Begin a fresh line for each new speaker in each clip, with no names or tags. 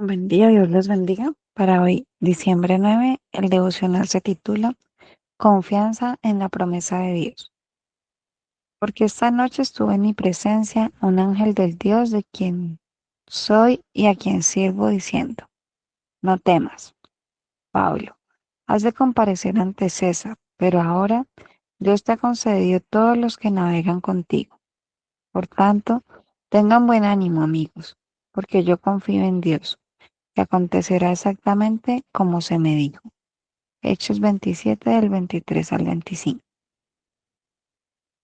Buen día, Dios les bendiga. Para hoy, diciembre 9, el devocional se titula Confianza en la promesa de Dios. Porque esta noche estuvo en mi presencia un ángel del Dios de quien soy y a quien sirvo, diciendo: No temas, Pablo, has de comparecer ante César, pero ahora Dios te ha concedido todos los que navegan contigo. Por tanto, tengan buen ánimo, amigos, porque yo confío en Dios, que acontecerá exactamente como se me dijo. Hechos 27 del 23 al 25.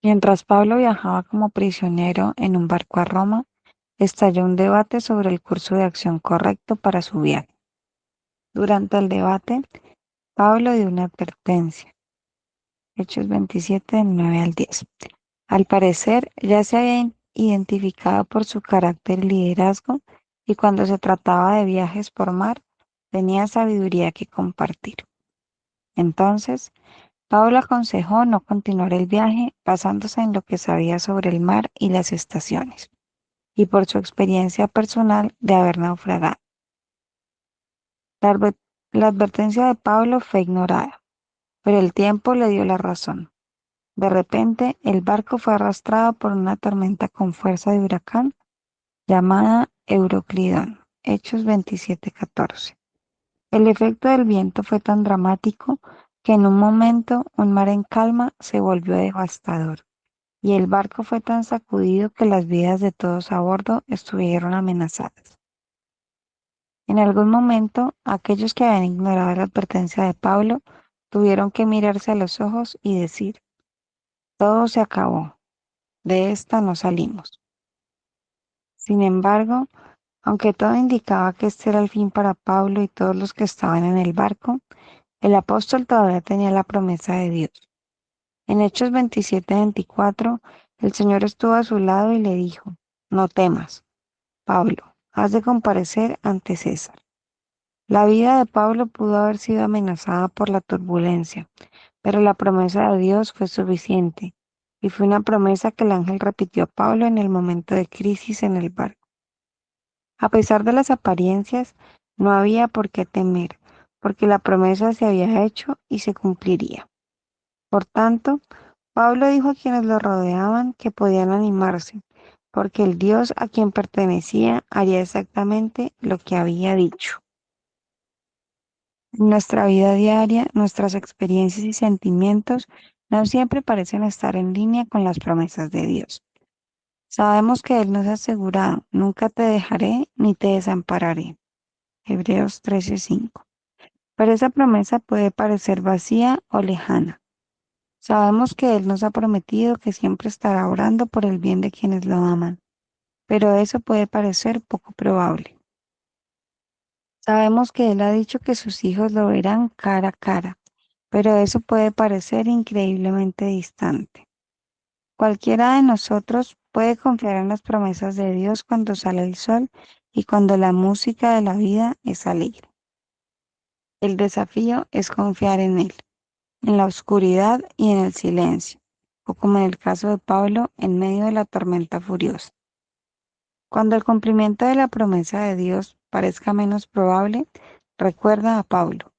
Mientras Pablo viajaba como prisionero en un barco a Roma, estalló un debate sobre el curso de acción correcto para su viaje. Durante el debate, Pablo dio una advertencia. Hechos 27 del 9 al 10. Al parecer, ya se había identificado por su carácter y liderazgo, y cuando se trataba de viajes por mar, tenía sabiduría que compartir. Entonces, Pablo aconsejó no continuar el viaje basándose en lo que sabía sobre el mar y las estaciones, y por su experiencia personal de haber naufragado. La, la advertencia de Pablo fue ignorada, pero el tiempo le dio la razón. De repente, el barco fue arrastrado por una tormenta con fuerza de huracán llamada Euroclidón. Hechos 27:14. El efecto del viento fue tan dramático que en un momento un mar en calma se volvió devastador, y el barco fue tan sacudido que las vidas de todos a bordo estuvieron amenazadas. En algún momento, aquellos que habían ignorado la advertencia de Pablo tuvieron que mirarse a los ojos y decir: todo se acabó, de esta no salimos. Sin embargo, aunque todo indicaba que este era el fin para Pablo y todos los que estaban en el barco, el apóstol todavía tenía la promesa de Dios. En Hechos 27:24, el Señor estuvo a su lado y le dijo: No temas, Pablo, has de comparecer ante César. La vida de Pablo pudo haber sido amenazada por la turbulencia, pero la promesa de Dios fue suficiente, y fue una promesa que el ángel repitió a Pablo en el momento de crisis en el barco. A pesar de las apariencias, no había por qué temer, porque la promesa se había hecho y se cumpliría. Por tanto, Pablo dijo a quienes lo rodeaban que podían animarse, porque el Dios a quien pertenecía haría exactamente lo que había dicho. En nuestra vida diaria, nuestras experiencias y sentimientos no siempre parecen estar en línea con las promesas de Dios. Sabemos que Él nos ha asegurado: nunca te dejaré ni te desampararé. Hebreos 13:5. Pero esa promesa puede parecer vacía o lejana. Sabemos que Él nos ha prometido que siempre estará orando por el bien de quienes lo aman, pero eso puede parecer poco probable. Sabemos que Él ha dicho que sus hijos lo verán cara a cara, pero eso puede parecer increíblemente distante. Cualquiera de nosotros puede confiar en las promesas de Dios cuando sale el sol y cuando la música de la vida es alegre. El desafío es confiar en Él, en la oscuridad y en el silencio, o como en el caso de Pablo, en medio de la tormenta furiosa. Cuando el cumplimiento de la promesa de Dios parezca menos probable, recuerda a Pablo.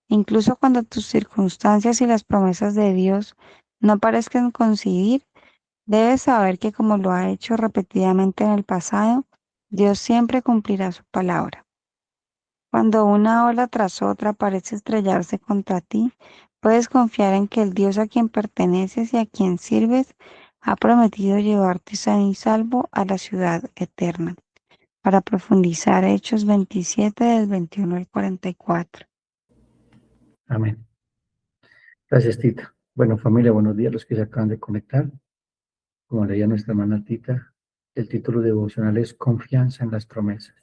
Incluso cuando tus circunstancias y las promesas de Dios no parezcan coincidir, debes saber que, como lo ha hecho repetidamente en el pasado, Dios siempre cumplirá su palabra. Cuando una ola tras otra parece estrellarse contra ti, puedes confiar en que el Dios a quien perteneces y a quien sirves ha prometido llevarte sano y salvo a la ciudad eterna. Para profundizar, Hechos 27 del 21 al 44.
Amén. Gracias, Tita. Bueno, familia, buenos días los que se acaban de conectar. Como leía nuestra hermana Tita, el título devocional es Confianza en las promesas.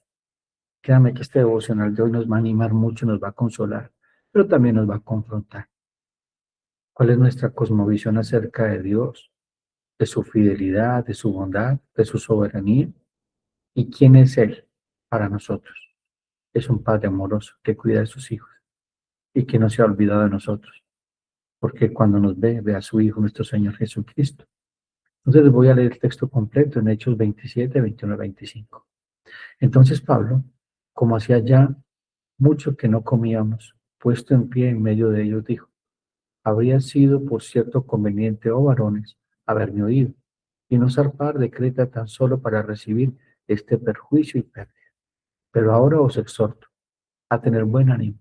Créame que este devocional de hoy nos va a animar mucho, nos va a consolar, pero también nos va a confrontar. ¿Cuál es nuestra cosmovisión acerca de Dios, de su fidelidad, de su bondad, de su soberanía? ¿Y quién es Él para nosotros? Es un Padre amoroso que cuida de sus hijos y que no se ha olvidado de nosotros, porque cuando nos ve, ve a su Hijo, nuestro Señor Jesucristo. Entonces les voy a leer el texto completo en Hechos 27, 21 al 25. Entonces Pablo, como hacía ya mucho que no comíamos, puesto en pie en medio de ellos, dijo: habría sido, por cierto, conveniente, oh varones, haberme oído, y no zarpar de Creta tan solo para recibir este perjuicio y pérdida. Pero ahora os exhorto a tener buen ánimo,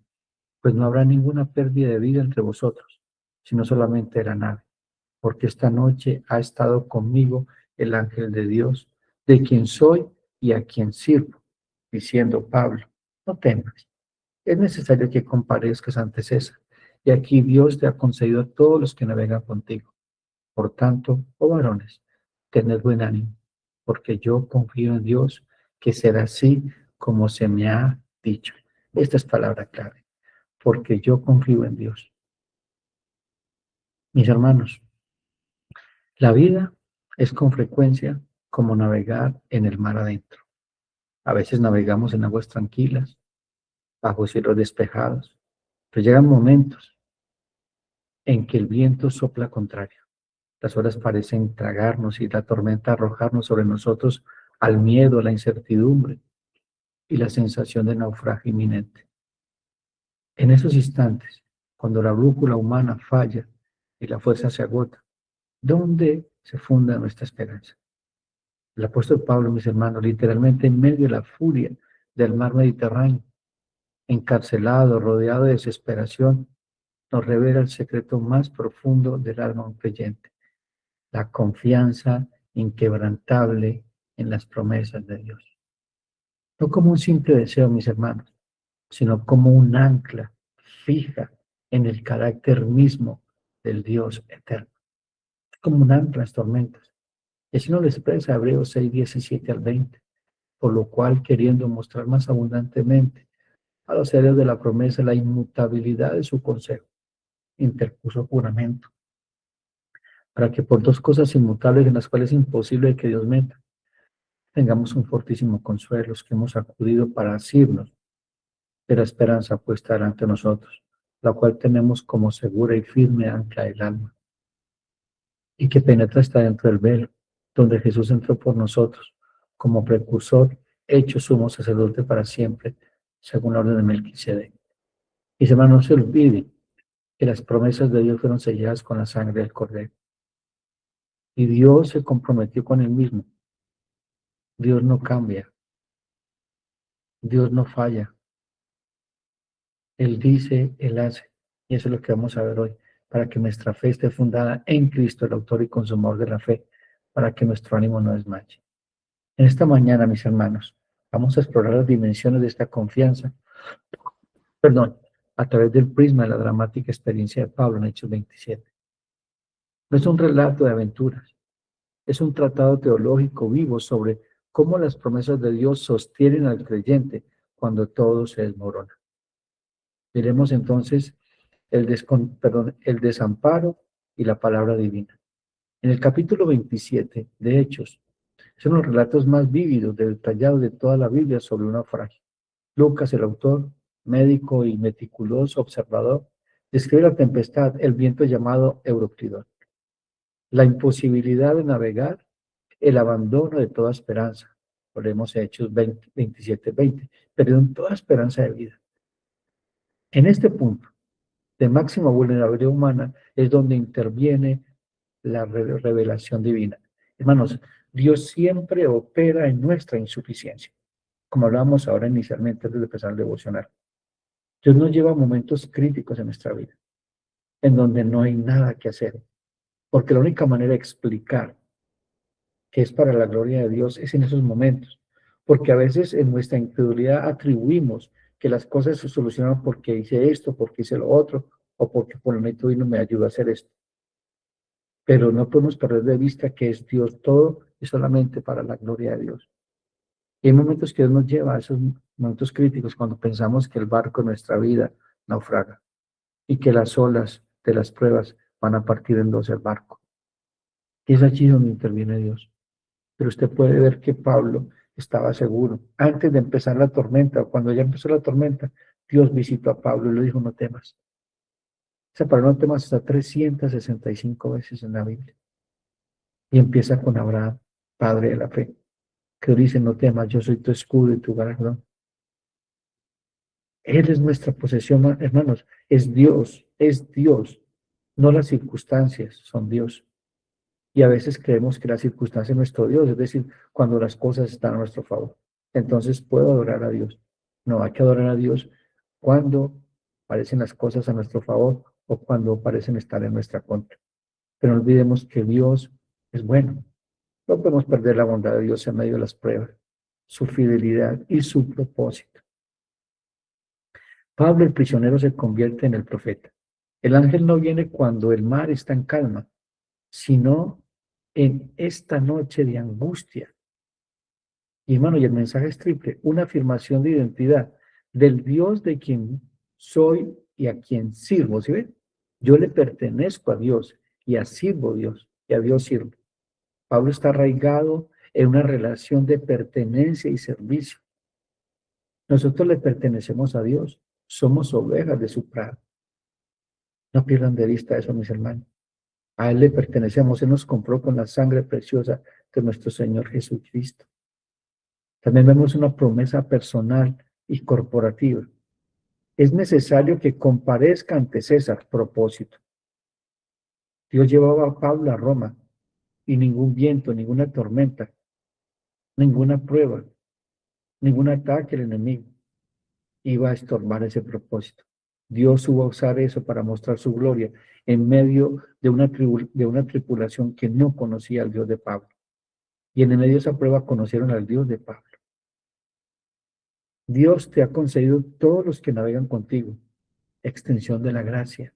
pues no habrá ninguna pérdida de vida entre vosotros, sino solamente de la nave, porque esta noche ha estado conmigo el ángel de Dios, de quien soy y a quien sirvo, diciendo Pablo: no temas, es necesario que comparezcas ante César, y aquí Dios te ha concedido a todos los que navegan contigo. Por tanto, oh varones, tened buen ánimo, porque yo confío en Dios que será así como se me ha dicho. Esta es palabra clave, porque yo confío en Dios. Mis hermanos, la vida es con frecuencia como navegar en el mar adentro. A veces navegamos en aguas tranquilas, bajo cielos despejados, pero llegan momentos en que el viento sopla contrario. Las olas parecen tragarnos y la tormenta arrojarnos sobre nosotros al miedo, a la incertidumbre y la sensación de naufragio inminente. En esos instantes, cuando la brújula humana falla y la fuerza se agota, ¿dónde se funda nuestra esperanza? El apóstol Pablo, mis hermanos, literalmente en medio de la furia del mar Mediterráneo, encarcelado, rodeado de desesperación, nos revela el secreto más profundo del alma de un creyente: la confianza inquebrantable en las promesas de Dios. No como un simple deseo, mis hermanos, sino como un ancla fija en el carácter mismo del Dios eterno. Es como un ancla en las tormentas. Y así nos lo expresa Hebreos 6, 17 al 20. Por lo cual, queriendo mostrar más abundantemente a los herederos de la promesa la inmutabilidad de su consejo, interpuso juramento, para que por dos cosas inmutables en las cuales es imposible que Dios meta, tengamos un fortísimo consuelo, los que hemos acudido para asirnos de la esperanza puesta delante de nosotros, la cual tenemos como segura y firme ancla del alma, y que penetra hasta dentro del velo, donde Jesús entró por nosotros, como precursor, hecho sumo sacerdote para siempre, según la orden de Melquisedec. Y hermano, no se olvide que las promesas de Dios fueron selladas con la sangre del Cordero. Y Dios se comprometió con él mismo. Dios no cambia, Dios no falla. Él dice, Él hace. Y eso es lo que vamos a ver hoy, para que nuestra fe esté fundada en Cristo, el autor y consumador de la fe, para que nuestro ánimo no desmaye. En esta mañana, mis hermanos, vamos a explorar las dimensiones de esta confianza, a través del prisma de la dramática experiencia de Pablo en Hechos 27. No es un relato de aventuras, es un tratado teológico vivo sobre cómo las promesas de Dios sostienen al creyente cuando todo se desmorona. Miremos entonces el desamparo y la palabra divina. En el capítulo 27 de Hechos, son los relatos más vívidos, detallados de toda la Biblia sobre un naufragio. Lucas, el autor, médico y meticuloso observador, describe la tempestad, el viento llamado Euroclidón, la imposibilidad de navegar, el abandono de toda esperanza. Volvemos a Hechos 27, 20, perdieron toda esperanza de vida. En este punto de máxima vulnerabilidad humana es donde interviene la revelación divina. Hermanos, Dios siempre opera en nuestra insuficiencia, como hablábamos ahora inicialmente antes de empezar el devocional. Dios nos lleva a momentos críticos en nuestra vida, en donde no hay nada que hacer, porque la única manera de explicar que es para la gloria de Dios es en esos momentos, porque a veces en nuestra incredulidad atribuimos que las cosas se solucionan porque hice esto, porque hice lo otro, o porque por el método divino me ayuda a hacer esto. Pero no podemos perder de vista que es Dios todo y solamente para la gloria de Dios. Y hay momentos que Dios nos lleva a esos momentos críticos cuando pensamos que el barco de nuestra vida naufraga y que las olas de las pruebas van a partir en dos el barco. Y es allí donde interviene Dios. Pero usted puede ver que Pablo estaba seguro. Antes de empezar la tormenta, o cuando ya empezó la tormenta, Dios visitó a Pablo y le dijo: no temas. Esa palabra no temas está 365 veces en la Biblia. Y empieza con Abraham, padre de la fe, que dice: no temas, yo soy tu escudo y tu galardón. Él es nuestra posesión, hermanos. Es Dios, no las circunstancias, son Dios. Y a veces creemos que la circunstancia es nuestro Dios, es decir, cuando las cosas están a nuestro favor. Entonces puedo adorar a Dios. No, hay que adorar a Dios cuando parecen las cosas a nuestro favor o cuando parecen estar en nuestra contra. Pero no olvidemos que Dios es bueno. No podemos perder la bondad de Dios en medio de las pruebas, su fidelidad y su propósito. Pablo el prisionero se convierte en el profeta. El ángel no viene cuando el mar está en calma, sino en esta noche de angustia. Y hermano, y el mensaje es triple, una afirmación de identidad del Dios de quien soy y a quien sirvo. ¿Sí ven? Yo le pertenezco a Dios y a sirvo a Dios y a Dios sirvo. Pablo está arraigado en una relación de pertenencia y servicio. Nosotros le pertenecemos a Dios, somos ovejas de su prado. No pierdan de vista eso, mis hermanos. A Él le pertenecemos, Él nos compró con la sangre preciosa de nuestro Señor Jesucristo. También vemos una promesa personal y corporativa. Es necesario que comparezca ante César, propósito. Dios llevaba a Pablo a Roma y ningún viento, ninguna tormenta, ninguna prueba, ningún ataque del enemigo iba a estorbar ese propósito. Dios iba a usar eso para mostrar su gloria en medio de una tripulación que no conocía al Dios de Pablo. Y en medio de esa prueba conocieron al Dios de Pablo. Dios te ha concedido todos los que navegan contigo, extensión de la gracia.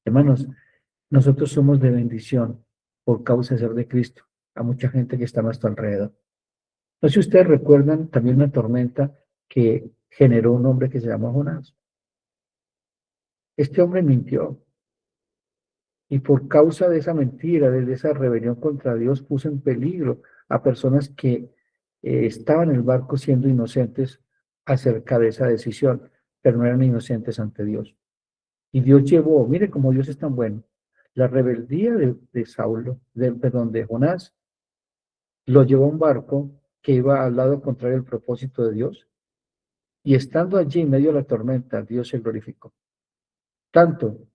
Hermanos, nosotros somos de bendición por causa de ser de Cristo a mucha gente que está a nuestro alrededor. No sé si ustedes recuerdan también una tormenta que generó un hombre que se llamó Jonás. Este hombre mintió y por causa de esa mentira, de esa rebelión contra Dios, puso en peligro a personas que estaban en el barco siendo inocentes acerca de esa decisión, pero no eran inocentes ante Dios. Y Dios llevó, mire cómo Dios es tan bueno, la rebeldía de Jonás, lo llevó a un barco que iba al lado contrario del propósito de Dios, y estando allí en medio de la tormenta, Dios se glorificó. Tanto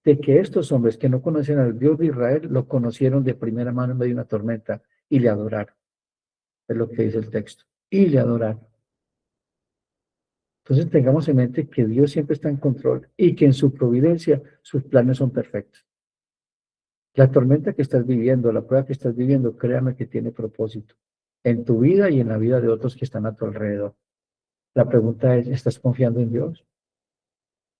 de que estos hombres que no conocían al Dios de Israel, lo conocieron de primera mano en medio de una tormenta y le adoraron. Es lo que dice el texto. Y le adoraron. Entonces tengamos en mente que Dios siempre está en control y que en su providencia sus planes son perfectos. La tormenta que estás viviendo, la prueba que estás viviendo, créame que tiene propósito en tu vida y en la vida de otros que están a tu alrededor. La pregunta es, ¿estás confiando en Dios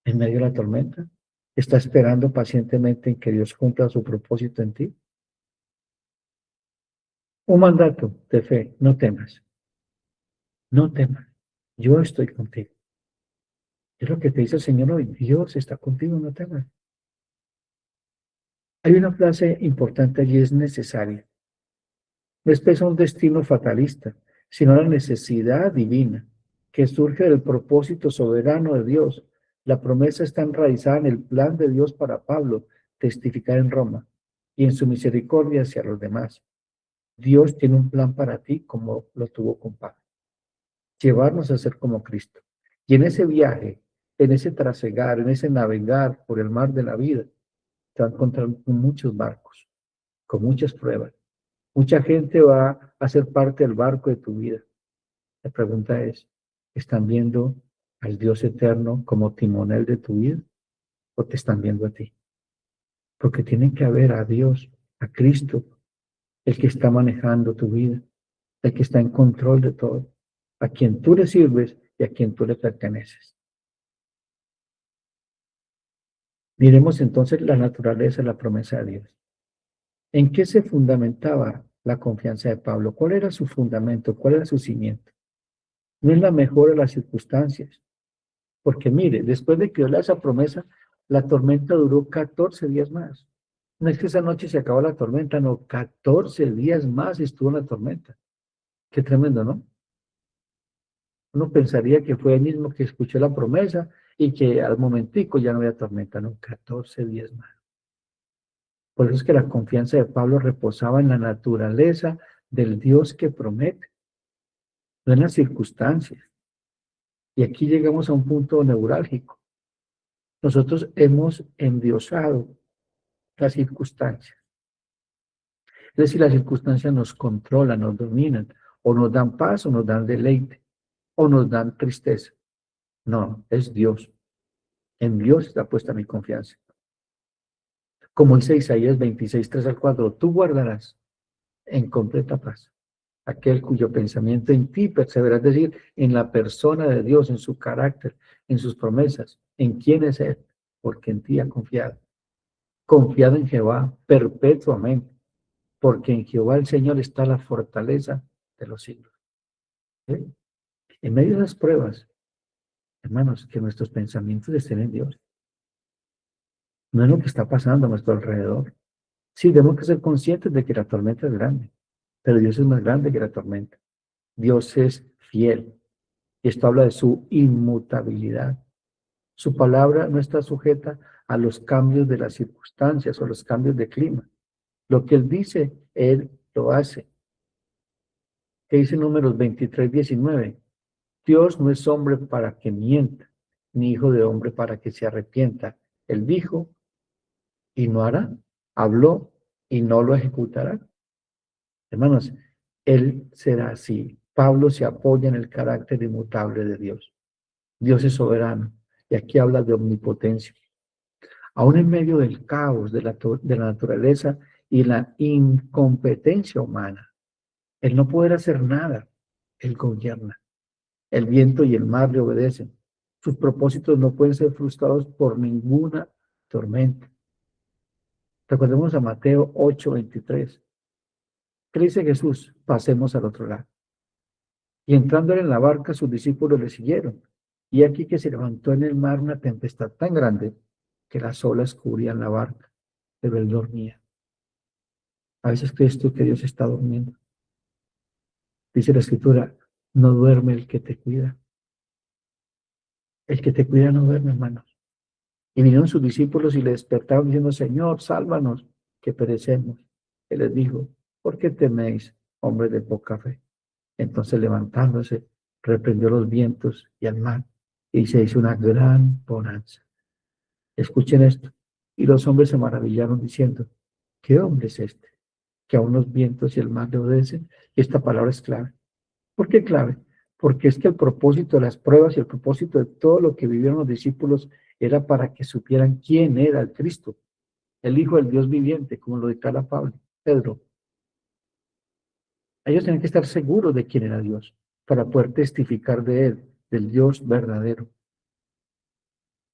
en medio de la tormenta? ¿Estás esperando pacientemente en que Dios cumpla su propósito en ti? Un mandato de fe, no temas, no temas, yo estoy contigo. Es lo que te dice el Señor hoy, Dios está contigo, no temas. Hay una frase importante allí, es necesaria. No es un destino fatalista, sino la necesidad divina que surge del propósito soberano de Dios. La promesa está enraizada en el plan de Dios para Pablo, testificar en Roma y en su misericordia hacia los demás. Dios tiene un plan para ti como lo tuvo con Pablo. Llevarnos a ser como Cristo. Y en ese viaje, en ese trasegar, en ese navegar por el mar de la vida, te vas a encontrar con muchos barcos, con muchas pruebas. Mucha gente va a ser parte del barco de tu vida. La pregunta es, ¿están viendo al Dios eterno como timonel de tu vida o te están viendo a ti? Porque tienen que ver a Dios, a Cristo, el que está manejando tu vida, el que está en control de todo, a quien tú le sirves y a quien tú le perteneces. Miremos entonces la naturaleza de la promesa de Dios. ¿En qué se fundamentaba la confianza de Pablo? ¿Cuál era su fundamento? ¿Cuál era su cimiento? No es la mejor de las circunstancias. Porque mire, después de que dio esa promesa, la tormenta duró 14 días más. No es que esa noche se acabó la tormenta, no, 14 días más estuvo la tormenta. Qué tremendo, ¿no? Uno pensaría que fue el mismo que escuchó la promesa y que al momentico ya no había tormenta, no, 14 días más. Por eso es que la confianza de Pablo reposaba en la naturaleza del Dios que promete, no en las circunstancias. Y aquí llegamos a un punto neurálgico. Nosotros hemos endiosado las circunstancias. Es decir, las circunstancias nos controlan, nos dominan, o nos dan paz, o nos dan deleite, o nos dan tristeza. No, es Dios. En Dios está puesta mi confianza. Como dice Isaías 26, 3 al 4, tú guardarás en completa paz aquel cuyo pensamiento en ti persevera, es decir, en la persona de Dios, en su carácter, en sus promesas, en quién es Él, porque en ti ha confiado. Confiado en Jehová perpetuamente, porque en Jehová el Señor está la fortaleza de los siglos. ¿Sí? En medio de las pruebas, hermanos, que nuestros pensamientos estén en Dios, no es lo que está pasando a nuestro alrededor. Sí, tenemos que ser conscientes de que la tormenta es grande, pero Dios es más grande que la tormenta. Dios es fiel. Y esto habla de su inmutabilidad. Su palabra no está sujeta a los cambios de las circunstancias o los cambios de clima. Lo que Él dice, Él lo hace. ¿Qué dice Números 23, 19? Dios no es hombre para que mienta, ni hijo de hombre para que se arrepienta. Él dijo y no hará. Habló y no lo ejecutará. Hermanos, Él será así. Pablo se apoya en el carácter inmutable de Dios. Dios es soberano. Y aquí habla de omnipotencia. Aún en medio del caos de la naturaleza y la incompetencia humana, Él no puede hacer nada. Él gobierna. El viento y el mar le obedecen. Sus propósitos no pueden ser frustrados por ninguna tormenta. Recordemos a Mateo 8:23. ¿Qué dice Jesús? Pasemos al otro lado. Y entrando él en la barca, sus discípulos le siguieron. Y aquí que se levantó en el mar una tempestad tan grande que las olas cubrían la barca, pero él dormía. A veces crees tú que Dios está durmiendo. Dice la Escritura, no duerme el que te cuida. El que te cuida no duerme, hermanos. Y vinieron sus discípulos y le despertaron diciendo, Señor, sálvanos, que perecemos. Él les dijo, ¿por qué teméis, hombres de poca fe? Entonces levantándose, reprendió los vientos y al mar, y se hizo una gran bonanza. Escuchen esto. Y los hombres se maravillaron diciendo, ¿qué hombre es este? Que aún los vientos y el mar le obedecen. Y esta palabra es clave. ¿Por qué clave? Porque es que el propósito de las pruebas y el propósito de todo lo que vivieron los discípulos era para que supieran quién era el Cristo, el Hijo del Dios viviente, como lo declara Pablo, Pedro. Ellos tenían que estar seguros de quién era Dios para poder testificar de Él, del Dios verdadero.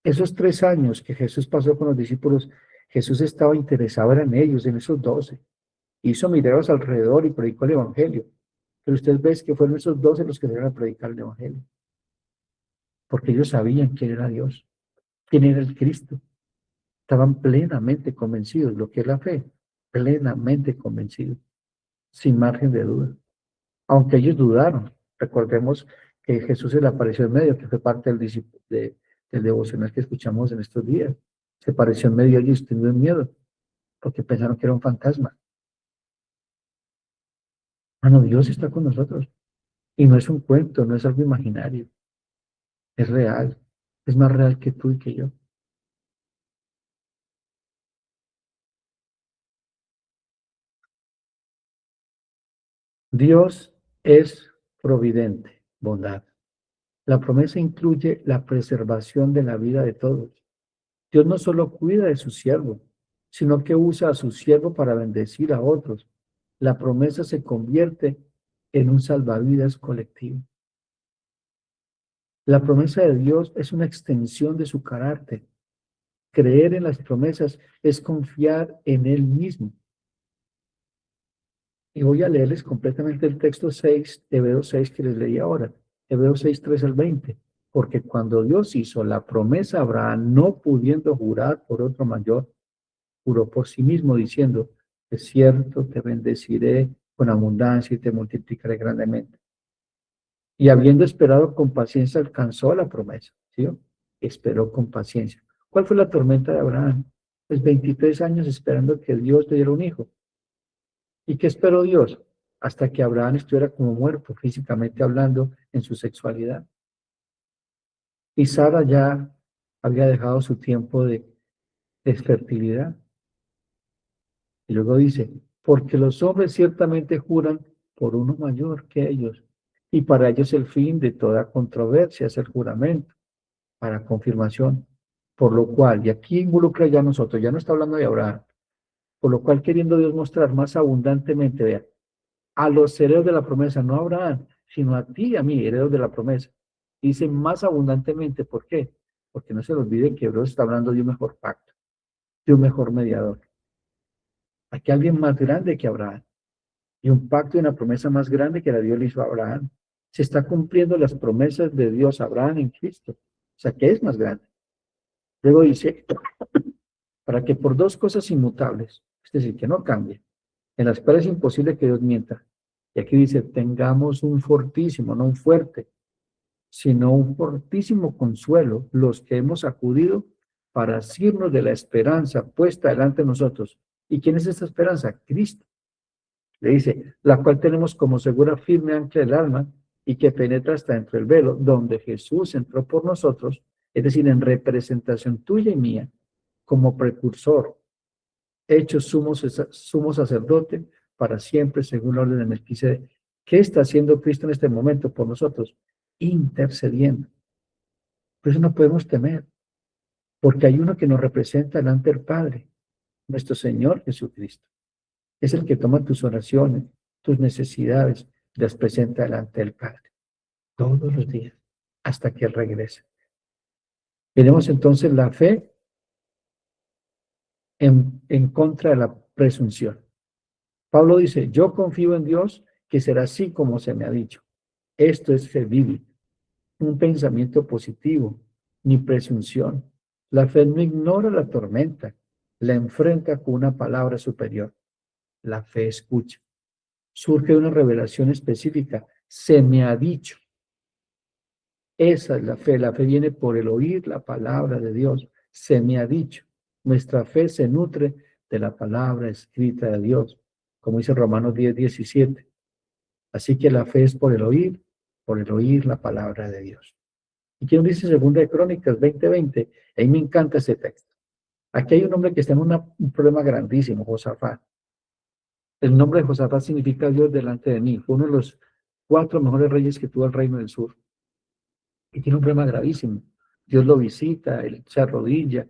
Esos 3 años que Jesús pasó con los discípulos, Jesús estaba interesado en ellos, en esos 12. Hizo milagros alrededor y predicó el Evangelio. Pero usted ve que fueron esos 12 los que le iban a predicar el Evangelio. Porque ellos sabían quién era Dios, quién era el Cristo. Estaban plenamente convencidos, lo que es la fe, plenamente convencidos, sin margen de duda. Aunque ellos dudaron, recordemos que Jesús se le apareció en medio, que fue parte del devocional que escuchamos en estos días. Se apareció en medio de ellos teniendo miedo, porque pensaron que era un fantasma. Bueno, Dios está con nosotros. Y no es un cuento, no es algo imaginario. Es real. Es más real que tú y que yo. Dios es providente, bondad. La promesa incluye la preservación de la vida de todos. Dios no solo cuida de su siervo, sino que usa a su siervo para bendecir a otros. La promesa se convierte en un salvavidas colectivo. La promesa de Dios es una extensión de su carácter. Creer en las promesas es confiar en Él mismo. Y voy a leerles completamente el texto 6 de Hebreos 6 que les leí ahora. Hebreos 6, 3 al 20. Porque cuando Dios hizo la promesa a Abraham, no pudiendo jurar por otro mayor, juró por sí mismo diciendo, es cierto, te bendeciré con abundancia y te multiplicaré grandemente. Y habiendo esperado con paciencia, alcanzó la promesa. ¿Sí? Esperó con paciencia. ¿Cuál fue la tormenta de Abraham? Pues 23 años esperando que Dios le diera un hijo. ¿Y qué esperó Dios? Hasta que Abraham estuviera como muerto, físicamente hablando, en su sexualidad. Y Sara ya había dejado su tiempo de fertilidad. Y luego dice, porque los hombres ciertamente juran por uno mayor que ellos, y para ellos el fin de toda controversia es el juramento, para confirmación. Por lo cual, y aquí involucra ya a nosotros, ya no está hablando de Abraham, por lo cual queriendo Dios mostrar más abundantemente, vea, a los herederos de la promesa, no a Abraham, sino a ti y a mí, herederos de la promesa. Dice más abundantemente, ¿por qué? Porque no se le olvide que Dios está hablando de un mejor pacto, de un mejor mediador. Aquí hay alguien más grande que Abraham, y un pacto y una promesa más grande que la Dios le hizo a Abraham. Se está cumpliendo las promesas de Dios a Abraham en Cristo. O sea, que es más grande. Luego dice, para que por dos cosas inmutables, es decir, que no cambie, en las cuales es imposible que Dios mienta. Y aquí dice, tengamos un fortísimo, no un fuerte, sino un fortísimo consuelo, los que hemos acudido para asirnos de la esperanza puesta delante de nosotros. ¿Y quién es esta esperanza? Cristo. Le dice, la cual tenemos como segura firme ancla del alma y que penetra hasta dentro del velo, donde Jesús entró por nosotros, es decir, en representación tuya y mía, como precursor, hecho sumo sacerdote para siempre, según la orden de Melquisedec. ¿Qué está haciendo Cristo en este momento por nosotros? Intercediendo. Por eso no podemos temer, porque hay uno que nos representa delante del Padre, nuestro Señor Jesucristo. Es el que toma tus oraciones, tus necesidades, y las presenta delante del Padre, todos los días, hasta que Él regrese. Tenemos entonces la fe en contra de la presunción. Pablo dice, yo confío en Dios que será así como se me ha dicho. Esto es fe bíblica, un pensamiento positivo, ni presunción. La fe no ignora la tormenta, la enfrenta con una palabra superior. La fe escucha. Surge una revelación específica. Se me ha dicho. Esa es la fe. La fe viene por el oír la palabra de Dios. Se me ha dicho. Nuestra fe se nutre de la palabra escrita de Dios, como dice Romanos 10:17. Así que la fe es por el oír la palabra de Dios. ¿Y quién dice Segunda de Crónicas 20:20? A mí me encanta ese texto. Aquí hay un hombre que está en un problema grandísimo, Josafat. El nombre de Josafat significa Dios delante de mí. Fue uno de los 4 mejores reyes que tuvo el reino del sur. Y tiene un problema gravísimo. Dios lo visita, él se arrodilla,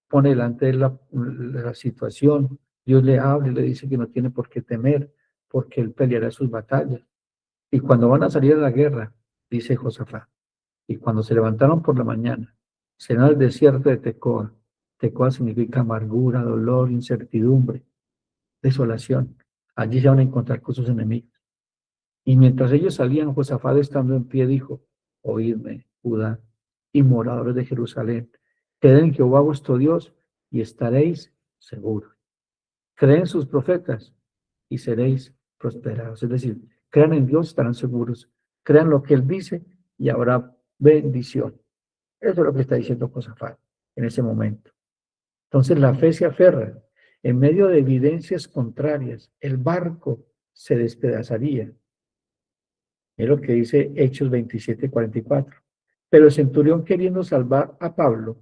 pone delante de él la situación. Dios le habla y le dice que no tiene por qué temer, porque él peleará sus batallas. Y cuando van a salir a la guerra, dice Josafat, y cuando se levantaron por la mañana, serán al desierto de Tecoa. Tecoa significa amargura, dolor, incertidumbre, desolación. Allí se van a encontrar con sus enemigos. Y mientras ellos salían, Josafat estando en pie dijo, oídme, Judá, y moradores de Jerusalén, creed en Jehová vuestro Dios y estaréis seguros. Creen sus profetas y seréis prosperados. Es decir, crean en Dios, estarán seguros. Crean lo que Él dice y habrá bendición. Eso es lo que está diciendo Josafat en ese momento. Entonces la fe se aferra. En medio de evidencias contrarias, el barco se despedazaría. Es lo que dice Hechos 27:44. Pero el centurión, queriendo salvar a Pablo,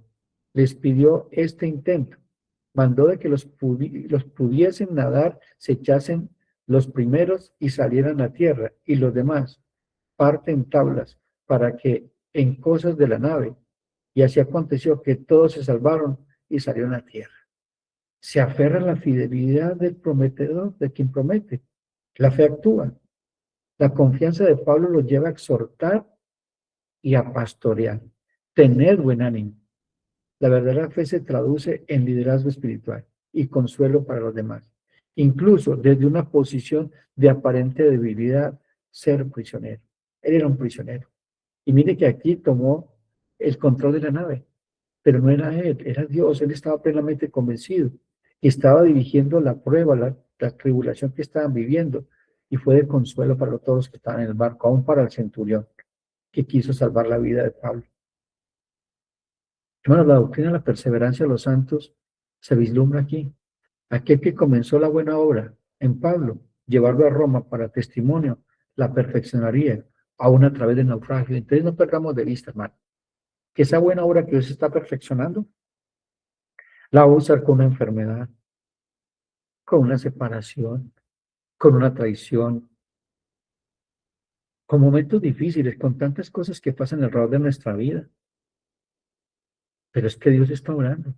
les pidió este intento. Mandó de que los pudiesen nadar, se echasen los primeros y salieran a tierra, y los demás parten tablas para que en cosas de la nave. Y así aconteció que todos se salvaron y salieron a tierra. Se aferra a la fidelidad del prometedor, de quien promete. La fe actúa. La confianza de Pablo los lleva a exhortar y a pastorear. Tener buen ánimo. La verdadera fe se traduce en liderazgo espiritual y consuelo para los demás. Incluso desde una posición de aparente debilidad, ser prisionero. Él era un prisionero. Y mire que aquí tomó el control de la nave, pero no era él, era Dios. Él estaba plenamente convencido y estaba dirigiendo la prueba, la tribulación que estaban viviendo. Y fue de consuelo para todos los que estaban en el barco, aún para el centurión que quiso salvar la vida de Pablo. Hermanos, la doctrina de la perseverancia de los santos se vislumbra aquí. Aquel que comenzó la buena obra en Pablo, llevarlo a Roma para testimonio, la perfeccionaría, aún a través del naufragio. Entonces no perdamos de vista, hermano. que esa buena obra que Dios está perfeccionando, la va a usar con una enfermedad, con una separación, con una traición, con momentos difíciles, con tantas cosas que pasan alrededor de nuestra vida. Pero es que Dios está orando.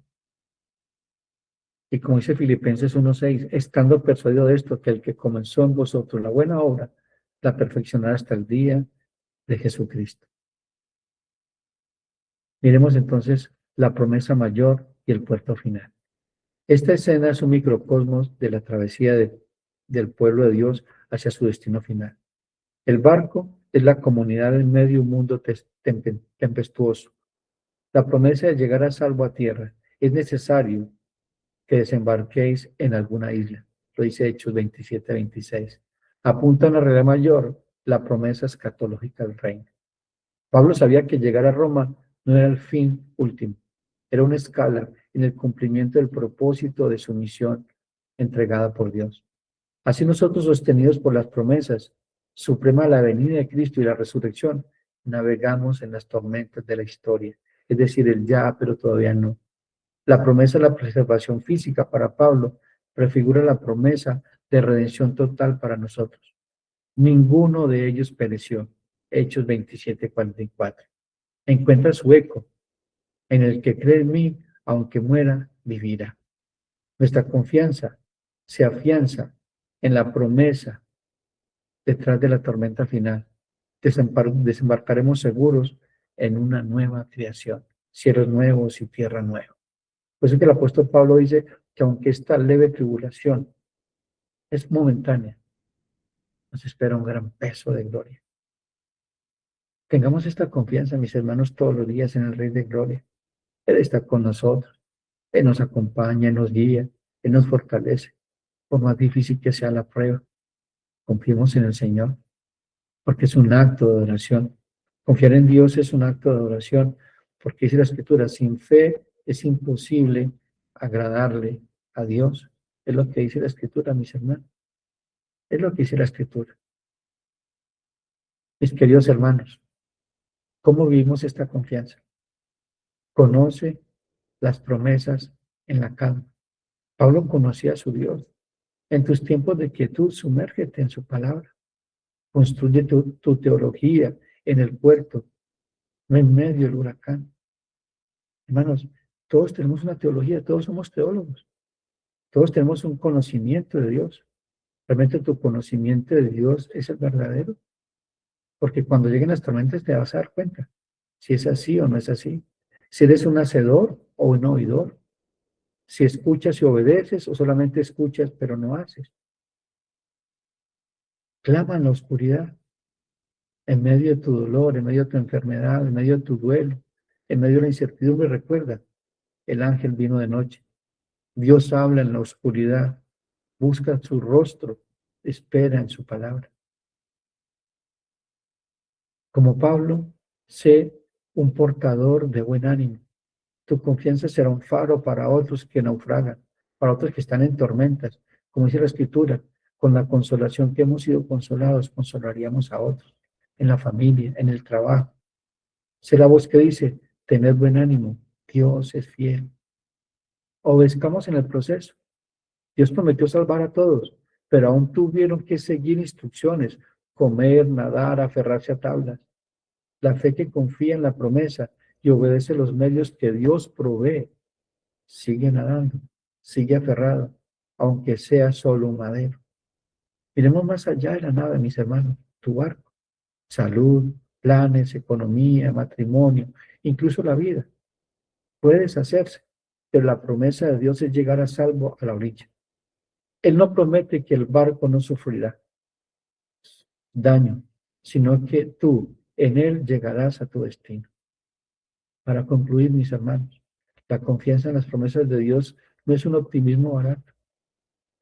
Y como dice Filipenses 1:6, estando persuadido de esto, que el que comenzó en vosotros la buena obra, la perfeccionará hasta el día de Jesucristo. Miremos entonces la promesa mayor y el puerto final. Esta escena es un microcosmos de la travesía del pueblo de Dios hacia su destino final. El barco es la comunidad en medio de un mundo tempestuoso. La promesa de llegar a salvo a tierra. Es necesario que desembarquéis en alguna isla. Lo dice Hechos 27-26. Apunta a una realidad mayor, la promesa escatológica del reino. Pablo sabía que llegar a Roma no era el fin último, era una escala en el cumplimiento del propósito de su misión entregada por Dios. Así nosotros, sostenidos por las promesas suprema la venida de Cristo y la resurrección, navegamos en las tormentas de la historia, es decir, el ya, pero todavía no. La promesa de la preservación física para Pablo prefigura la promesa de redención total para nosotros. Ninguno de ellos pereció. Hechos 27:44. Encuentra su eco. En el que cree en mí, aunque muera, vivirá. Nuestra confianza se afianza en la promesa detrás de la tormenta final. Desembarcaremos seguros en una nueva creación, cielos nuevos y tierra nueva. Por eso que el apóstol Pablo dice que aunque esta leve tribulación es momentánea, nos espera un gran peso de gloria. Tengamos esta confianza, mis hermanos, todos los días en el Rey de Gloria. Él está con nosotros, Él nos acompaña, Él nos guía, Él nos fortalece. Por más difícil que sea la prueba, confiemos en el Señor, porque es un acto de adoración. Confiar en Dios es un acto de adoración, porque dice la Escritura, sin fe es imposible agradarle a Dios. Es lo que dice la Escritura, mis hermanos. Es lo que dice la Escritura. Mis queridos hermanos, ¿cómo vivimos esta confianza? Conoce las promesas en la calma. Pablo conocía a su Dios. En tus tiempos de quietud, sumérgete en su palabra. Construye tu teología en el puerto, no en medio del huracán. Hermanos, todos tenemos una teología, todos somos teólogos. Todos tenemos un conocimiento de Dios. ¿Realmente tu conocimiento de Dios es el verdadero? Porque cuando lleguen las tormentas te vas a dar cuenta si es así o no es así. Si eres un hacedor o un oidor. Si escuchas y obedeces o solamente escuchas pero no haces. Clama en la oscuridad, en medio de tu dolor, en medio de tu enfermedad, en medio de tu duelo, en medio de la incertidumbre. Recuerda, el ángel vino de noche. Dios habla en la oscuridad, busca su rostro, espera en su palabra. Como Pablo, sé un portador de buen ánimo. Tu confianza será un faro para otros que naufragan, para otros que están en tormentas. Como dice la Escritura, con la consolación que hemos sido consolados, consolaríamos a otros, en la familia, en el trabajo. Sé la voz que dice, tened buen ánimo, Dios es fiel. Obedezcamos en el proceso. Dios prometió salvar a todos, pero aún tuvieron que seguir instrucciones, comer, nadar, aferrarse a tablas. La fe que confía en la promesa y obedece los medios que Dios provee, sigue nadando, sigue aferrado, aunque sea solo un madero. Miremos más allá de la nave, mis hermanos, tu barco, salud, planes, economía, matrimonio, incluso la vida. Puede deshacerse, pero la promesa de Dios es llegar a salvo a la orilla. Él no promete que el barco no sufrirá daño, sino que tú en él llegarás a tu destino. Para concluir, mis hermanos, la confianza en las promesas de Dios no es un optimismo barato,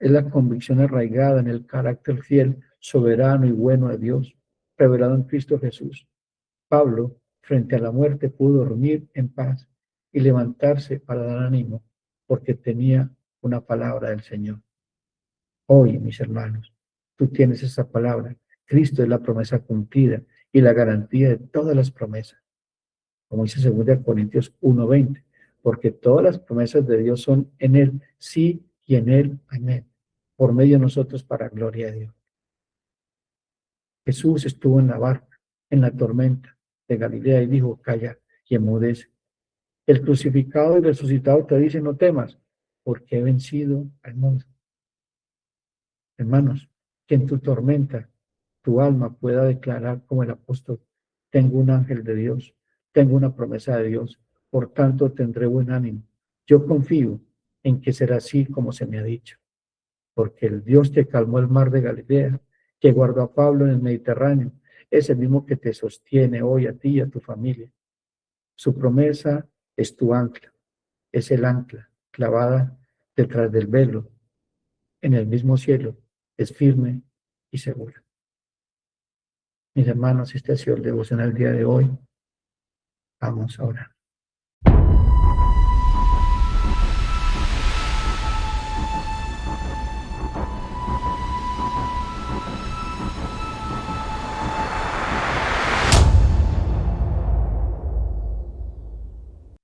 es la convicción arraigada en el carácter fiel, soberano y bueno de Dios, revelado en Cristo Jesús. Pablo, frente a la muerte, pudo dormir en paz y levantarse para dar ánimo, porque tenía una palabra del Señor. Hoy, mis hermanos, tú tienes esa palabra. Cristo es la promesa cumplida y la garantía de todas las promesas. como dice 2 Corintios 1:20, porque todas las promesas de Dios son en Él, sí, y en Él, amén, por medio de nosotros para gloria de Dios. Jesús estuvo en la barca, en la tormenta de Galilea y dijo, calla y enmudece. El crucificado y resucitado te dice, no temas, porque he vencido al mundo. Hermanos, que en tu tormenta tu alma pueda declarar como el apóstol, tengo un ángel de Dios, tengo una promesa de Dios, por tanto tendré buen ánimo. Yo confío en que será así como se me ha dicho, porque el Dios que calmó el mar de Galilea, que guardó a Pablo en el Mediterráneo, es el mismo que te sostiene hoy a ti y a tu familia. Su promesa es tu ancla, es el ancla clavada detrás del velo, en el mismo cielo, es firme y segura. Mis hermanos, este ha sido el devocional del día de hoy. Vamos a orar.